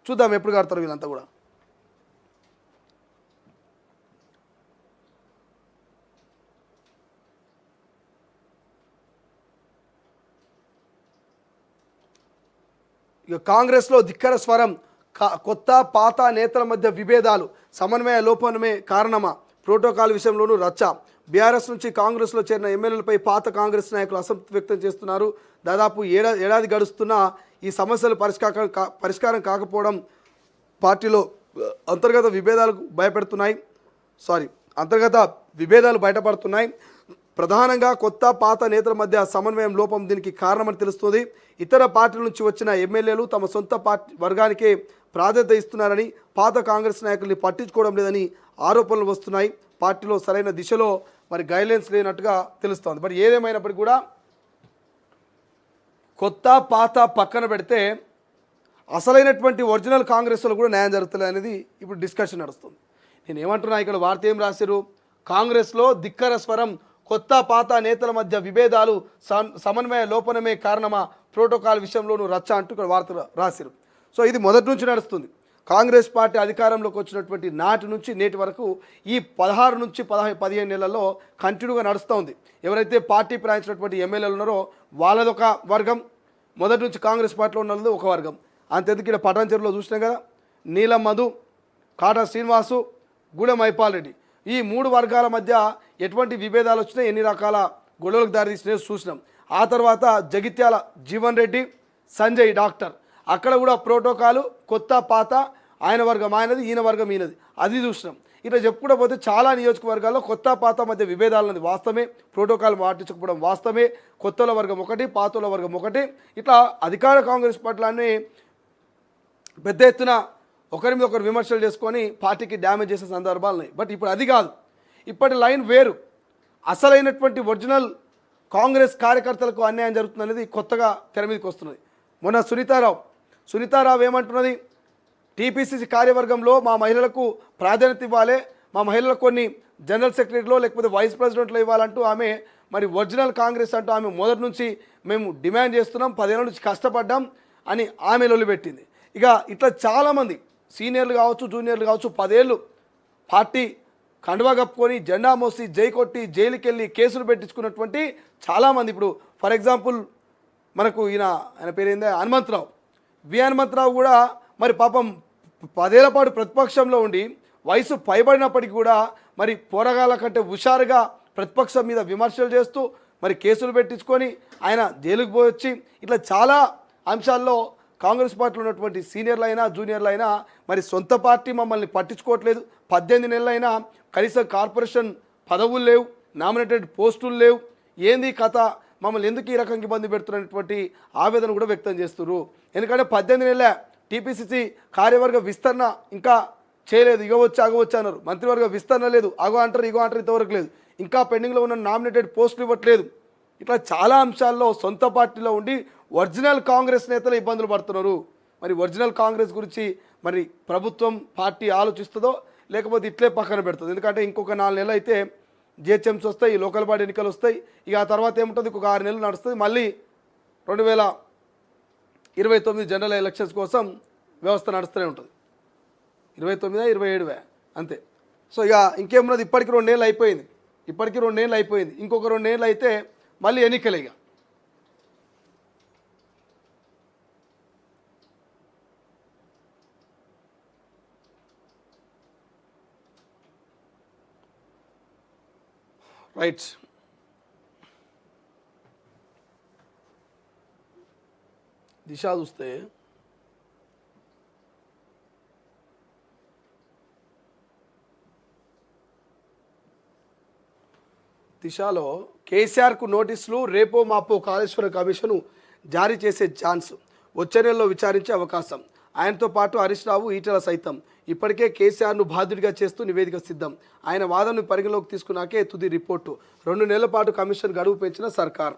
చూద్దాం ఎప్పుడు కడతారు వీళ్ళంతా కూడా. ఇక కాంగ్రెస్లో ధిక్కర స్వరం, కొత్త పాత నేతల మధ్య విభేదాలు, సమన్వయ లోపమే కారణమా, ప్రోటోకాల్ విషయంలోనూ రచ్చ. బీఆర్ఎస్ నుంచి కాంగ్రెస్లో చేరిన ఎమ్మెల్యేలపై పాత కాంగ్రెస్ నాయకులు అసంతృప్తి వ్యక్తం చేస్తున్నారు. దాదాపు ఏడాది గడుస్తున్నా ఈ సమస్యలు పరిష్కారం కాకపోవడం పార్టీలో అంతర్గత విభేదాలు బయటపడుతున్నాయి. ప్రధానంగా కొత్త పాత నేతల మధ్య సమన్వయం లోపం దీనికి కారణమని తెలుస్తుంది. ఇతర పార్టీల నుంచి వచ్చిన ఎమ్మెల్యేలు తమ సొంత పార్టీ వర్గానికే ప్రాధాన్యత ఇస్తున్నారని, పాత కాంగ్రెస్ నాయకుల్ని పట్టించుకోవడం లేదని ఆరోపణలు వస్తున్నాయి. పార్టీలో సరైన దిశలో మరి గైడ్లైన్స్ లేనట్టుగా తెలుస్తోంది. మరి ఏదేమైనప్పటికీ కూడా కొత్త పాత పక్కన పెడితే అసలైనటువంటి ఒరిజినల్ కాంగ్రెస్లో కూడా న్యాయం జరుగుతుంది అనేది ఇప్పుడు డిస్కషన్ నడుస్తుంది. నేను ఏమంటున్నా, ఇక్కడ వార్త ఏం రాశారు, కాంగ్రెస్లో ధిక్కర స్వరం, కొత్త పాత నేతల మధ్య విభేదాలు, సమన్వయ లోపనమే కారణమా, ప్రోటోకాల్ విషయంలోనూ రచ్చ అంటూ ఇక్కడ వార్త రాశారు. సో ఇది మొదటి నుంచి నడుస్తుంది. కాంగ్రెస్ పార్టీ అధికారంలోకి వచ్చినటువంటి నాటి నుంచి నేటి వరకు ఈ 16 నుంచి 15 నెలల్లో కంటిన్యూగా నడుస్తూ ఉంది. ఎవరైతే పార్టీ ప్రయాణించినటువంటి ఎమ్మెల్యేలు ఉన్నారో వాళ్ళదొక వర్గం, మొదటి నుంచి కాంగ్రెస్ పార్టీలో ఉన్నది ఒక వర్గం. అంతెందుకు ఇక్కడ పటాన్చెరులో చూసినాం కదా, నీలం మధు, కాటా శ్రీనివాసు, గూడెం మైపాల్ రెడ్డి, ఈ 3 వర్గాల మధ్య ఎటువంటి విభేదాలు వచ్చినాయి, ఎన్ని రకాల గొడవలకు దారితీసినాయో చూసినాం. ఆ తర్వాత జగిత్యాల జీవన్ రెడ్డి, సంజయ్ డాక్టర్, అక్కడ కూడా ప్రోటోకాలు కొత్త పాత, ఆయన వర్గం ఆయనది, ఈయన వర్గం ఈయనది, అది చూసినాం. ఇట్లా చెప్పుకుంటూ పోతే చాలా నియోజకవర్గాల్లో కొత్త పాత మధ్య విభేదాలు ఉన్నది వాస్తవమే, ప్రోటోకాల్ పాటించకపోవడం వాస్తవమే, కొత్తల వర్గం ఒకటి, పాతల వర్గం ఒకటి, ఇట్లా అధికార కాంగ్రెస్ పార్టీలన్నీ పెద్ద ఎత్తున ఒకరి మీద ఒకరు విమర్శలు చేసుకొని పార్టీకి డ్యామేజ్ చేసే సందర్భాలు ఉన్నాయి. బట్ ఇప్పుడు అది కాదు, ఇప్పటి లైన్ వేరు. అసలైనటువంటి ఒరిజినల్ కాంగ్రెస్ కార్యకర్తలకు అన్యాయం జరుగుతుందనేది కొత్తగా తెర మీదకి వస్తున్నది. మొన్న సునీతారావు ఏమంటున్నది, టీపీసీసీ కార్యవర్గంలో మా మహిళలకు ప్రాధాన్యత ఇవ్వాలి, మా మహిళలకు కొన్ని జనరల్ సెక్రటరీలో లేకపోతే వైస్ ప్రెసిడెంట్లో ఇవ్వాలంటూ ఆమె మరి ఒరిజినల్ కాంగ్రెస్ అంటూ ఆమె మొదటి నుంచి మేము డిమాండ్ చేస్తున్నాం, 10 ఏళ్ళ నుంచి కష్టపడ్డాం అని ఆమె లొల్లిపెట్టింది. ఇక ఇట్లా చాలామంది సీనియర్లు కావచ్చు, జూనియర్లు కావచ్చు, 10 ఏళ్ళు పార్టీ కండువా కప్పుకొని జెండా మోసి జై కొట్టి జైలుకి వెళ్ళి కేసులు పెట్టించుకున్నటువంటి చాలామంది. ఇప్పుడు ఫర్ ఎగ్జాంపుల్ మనకు ఆయన పేరు ఏంది, హనుమంతరావు కూడా మరి పాపం 10 ఏళ్ల పాటు ప్రతిపక్షంలో ఉండి వయసు పైబడినప్పటికీ కూడా మరి పోరగాళ్ళ కంటే హుషారుగా ప్రతిపక్షం మీద విమర్శలు చేస్తూ మరి కేసులు పెట్టించుకొని ఆయన జైలుకు పోయొచ్చి, ఇట్లా చాలా అంశాల్లో కాంగ్రెస్ పార్టీలో ఉన్నటువంటి సీనియర్లు అయినా జూనియర్లు అయినా మరి సొంత పార్టీ మమ్మల్ని పట్టించుకోవట్లేదు, 18 నెలలైనా కనీసం కార్పొరేషన్ పదవులు లేవు, నామినేటెడ్ పోస్టులు లేవు, ఏంది కథ, మమ్మల్ని ఎందుకు ఈ రకంగా ఇబ్బంది పెడుతున్నటువంటి ఆవేదన కూడా వ్యక్తం చేస్తున్నారు. ఎందుకంటే 18 నెలల టీపీసీసీ కార్యవర్గ విస్తరణ ఇంకా చేయలేదు, ఇగవచ్చు అగవచ్చు అన్నారు, మంత్రివర్గ విస్తరణ లేదు, అగో అంటారు ఇగో అంటారు, ఇంతవరకు లేదు, ఇంకా పెండింగ్లో ఉన్న నామినేటెడ్ పోస్టులు ఇవ్వట్లేదు. ఇట్లా చాలా అంశాల్లో సొంత పార్టీలో ఉండి ఒరిజినల్ కాంగ్రెస్ నేతలు ఇబ్బందులు పడుతున్నారు. మరి ఒరిజినల్ కాంగ్రెస్ గురించి మరి ప్రభుత్వం పార్టీ ఆలోచిస్తుందో లేకపోతే ఇట్లే పక్కన పెడుతుంది. ఎందుకంటే ఇంకొక 4 నెలలు అయితే జిహెచ్ఎంసీ వస్తాయి, లోకల్ బాడీ ఎన్నికలు వస్తాయి, ఇక ఆ తర్వాత ఏముంటుంది, ఇంకొక 6 నెలలు నడుస్తుంది, మళ్ళీ 2029 జనరల్ ఎలక్షన్స్ కోసం వ్యవస్థ నడుస్తూనే ఉంటుంది. 29 27 అంతే. సో ఇక ఇంకేమున్నది, ఇప్పటికి 2 నెలలు అయిపోయింది, ఇంకొక 2 నెలలు అయితే మళ్ళీ ఎన్నికలే. ఇక రైట్, దిశ చూస్తే దిశలో కేసీఆర్కు నోటీసులు, రేపో మాపో కాళేశ్వరం కమిషను జారీ చేసే ఛాన్స్, వచ్చే నెలలో విచారించే అవకాశం. ఆయనతో పాటు హరీష్ రావు, ఈటెల సైతం ఇప్పటికే కేసీఆర్ను బాధ్యుడిగా చేస్తూ నివేదిక సిద్ధం. ఆయన వాదనను పరిగణలోకి తీసుకున్నాకే తుది రిపోర్టు. 2 నెలల పాటు కమిషన్ గడువు పెంచిన సర్కార్.